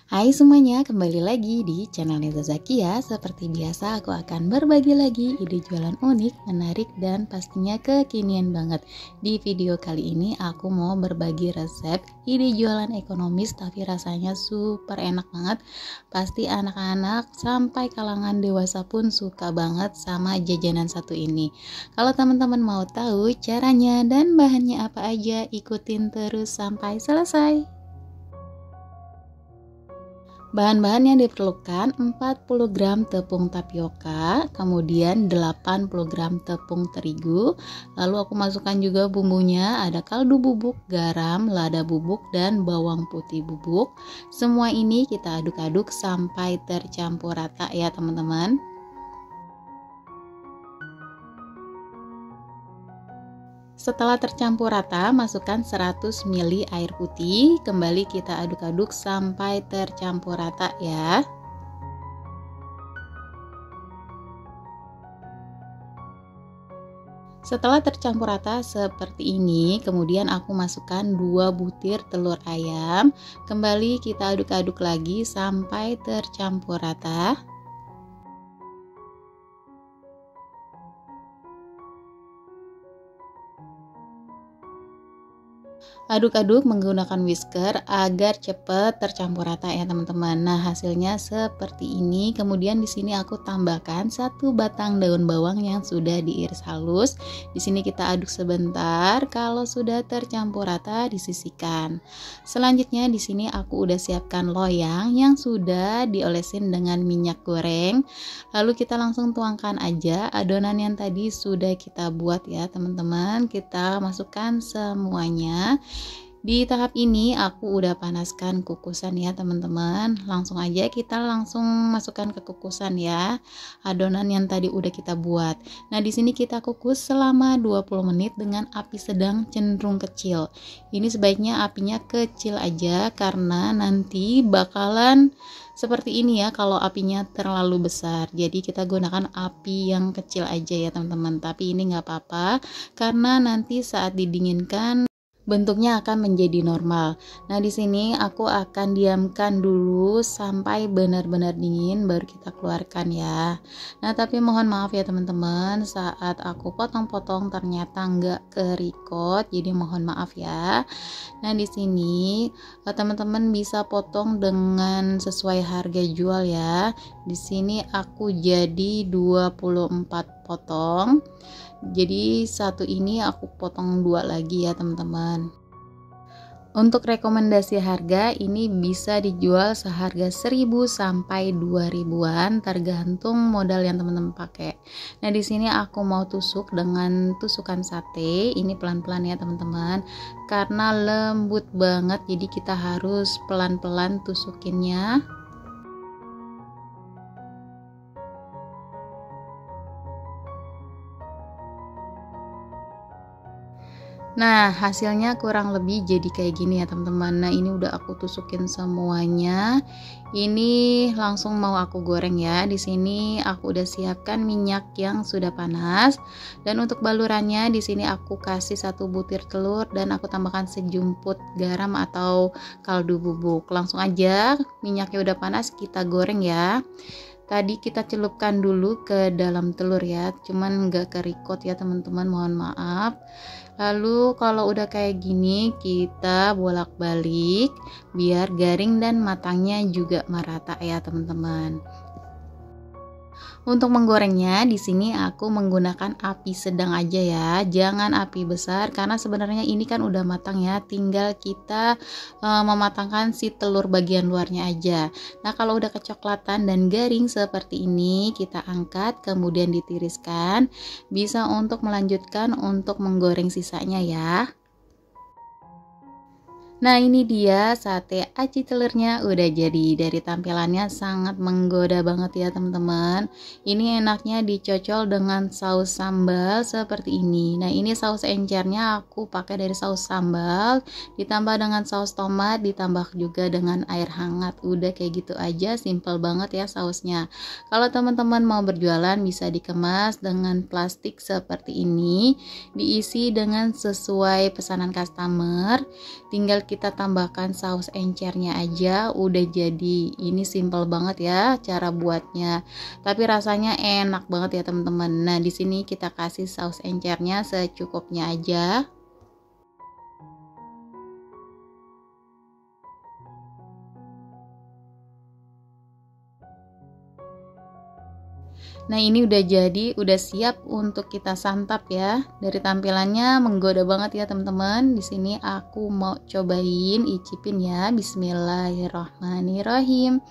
Hai semuanya, kembali lagi di channel Neza Zakia. Seperti biasa aku akan berbagi lagi ide jualan unik, menarik, dan pastinya kekinian banget. Di video kali ini aku mau berbagi resep ide jualan ekonomis tapi rasanya super enak banget. Pasti anak-anak sampai kalangan dewasa pun suka banget sama jajanan satu ini. Kalau teman-teman mau tahu caranya dan bahannya apa aja, ikutin terus sampai selesai. Bahan-bahan yang diperlukan 40 gram tepung tapioka, kemudian 80 gram tepung terigu. Lalu aku masukkan juga bumbunya, ada kaldu bubuk, garam, lada bubuk, dan bawang putih bubuk. Semua ini kita aduk-aduk sampai tercampur rata ya teman-teman. Setelah tercampur rata, masukkan 100 ml air putih, kembali kita aduk-aduk sampai tercampur rata ya. Setelah tercampur rata seperti ini, kemudian aku masukkan 2 butir telur ayam, kembali kita aduk-aduk lagi sampai tercampur rata. Aduk-aduk menggunakan whisker agar cepat tercampur rata ya teman-teman. Nah, hasilnya seperti ini. Kemudian di sini aku tambahkan 1 batang daun bawang yang sudah diiris halus. Di sini kita aduk sebentar. Kalau sudah tercampur rata, disisihkan. Selanjutnya di sini aku udah siapkan loyang yang sudah diolesin dengan minyak goreng. Lalu kita langsung tuangkan aja adonan yang tadi sudah kita buat ya teman-teman. Kita masukkan semuanya. Di tahap ini aku udah panaskan kukusan ya teman-teman. Langsung aja kita langsung masukkan ke kukusan ya adonan yang tadi udah kita buat. Nah, di sini kita kukus selama 20 menit dengan api sedang cenderung kecil. Ini sebaiknya apinya kecil aja karena nanti bakalan seperti ini ya kalau apinya terlalu besar. Jadi kita gunakan api yang kecil aja ya teman-teman. Tapi ini nggak apa-apa karena nanti saat didinginkan bentuknya akan menjadi normal. Nah, di sini aku akan diamkan dulu sampai benar-benar dingin baru kita keluarkan ya. Nah, tapi mohon maaf ya teman-teman, saat aku potong-potong ternyata nggak kerikot, jadi mohon maaf ya. Nah, di sini teman-teman bisa potong dengan sesuai harga jual ya. Di sini aku jadi 24 potong. Jadi satu ini aku potong 2 lagi ya teman-teman. Untuk rekomendasi harga ini bisa dijual seharga 1000 sampai 2000-an tergantung modal yang teman-teman pakai. Nah, di sini aku mau tusuk dengan tusukan sate. Ini pelan-pelan ya teman-teman. Karena lembut banget jadi kita harus pelan-pelan tusukinnya. Nah, hasilnya kurang lebih jadi kayak gini ya teman-teman. Nah, ini udah aku tusukin semuanya. Ini langsung mau aku goreng ya. Di sini aku udah siapkan minyak yang sudah panas. Dan untuk balurannya di sini aku kasih 1 butir telur dan aku tambahkan sejumput garam atau kaldu bubuk. Langsung aja minyaknya udah panas, kita goreng ya. Tadi kita celupkan dulu ke dalam telur ya, cuman nggak kerikot ya teman-teman, mohon maaf. Lalu kalau udah kayak gini kita bolak-balik biar garing dan matangnya juga merata ya teman-teman. Untuk menggorengnya di sini aku menggunakan api sedang aja ya, jangan api besar karena sebenarnya ini kan udah matang ya, tinggal kita mematangkan si telur bagian luarnya aja. Nah, kalau udah kecoklatan dan garing seperti ini, kita angkat kemudian ditiriskan. Bisa untuk melanjutkan untuk menggoreng sisanya ya. Nah, ini dia sate aci telurnya udah jadi. Dari tampilannya sangat menggoda banget ya teman-teman. Ini enaknya dicocol dengan saus sambal seperti ini. Nah, ini saus encernya aku pakai dari saus sambal ditambah dengan saus tomat, ditambah juga dengan air hangat. Udah kayak gitu aja, simple banget ya sausnya. Kalau teman-teman mau berjualan bisa dikemas dengan plastik seperti ini, diisi dengan sesuai pesanan customer. Tinggal kita tambahkan saus encernya aja udah jadi. Ini simple banget ya cara buatnya, tapi rasanya enak banget ya teman-teman. Nah di sini kita kasih saus encernya secukupnya aja. Nah ini udah jadi, udah siap untuk kita santap ya. Dari tampilannya menggoda banget ya teman-teman. Di sini aku mau cobain, icipin ya. Bismillahirrahmanirrahim.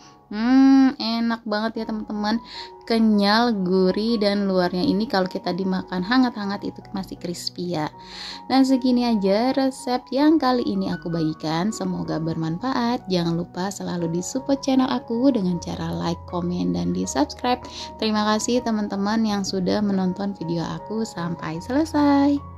Enak banget ya teman-teman. Kenyal, gurih, dan luarnya ini kalau kita dimakan hangat-hangat itu masih crispy ya. Dan segini aja resep yang kali ini aku bagikan. Semoga bermanfaat. Jangan lupa selalu di support channel aku dengan cara like, komen, dan di subscribe. Terima kasih teman-teman yang sudah menonton video aku sampai selesai.